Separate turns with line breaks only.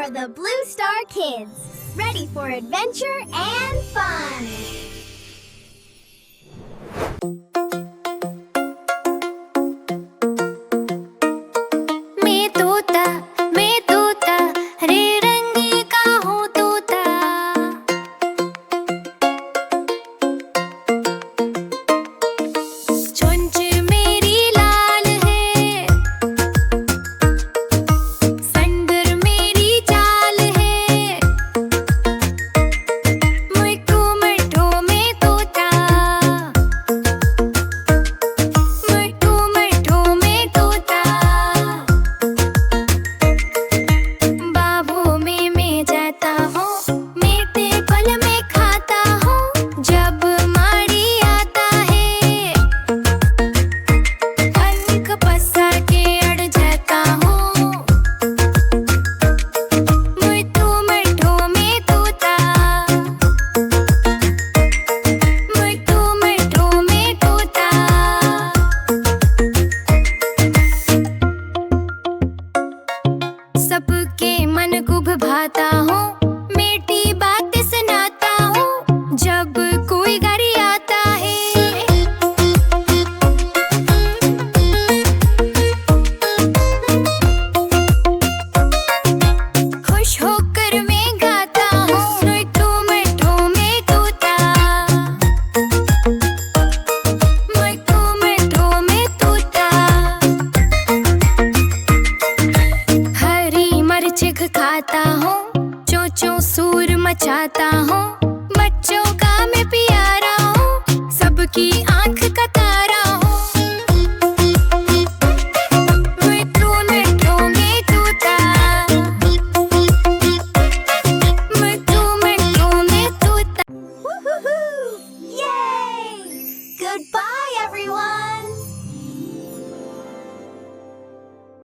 are the Blue Star Kids, ready for adventure and fun.
मैं तोता रे रंगी का हूँ तोता। चोंच मेरी लाल है, संदर मेरी चाल है। मुझको मठो में तोता, मुझको मठो में तोता। बाबू में मैं जाता हूँ, मीठे फल में खाता हूँ। जब माड़ी आता है, पलक पसार के अड़ जाता हूँ। मुझको मठो में तोता, मुझको मठो में तोता। सबके मन को भाता हूँ, मीठी बात सुनाता हूँ। जब कोई घर आता है, खुश होकर मैं गाता हूँ। मुझको मठो में तोता, मुझको मठो में तोता। हरी मिर्च खाता हूँ, चों चों सूर मचाता हूँ।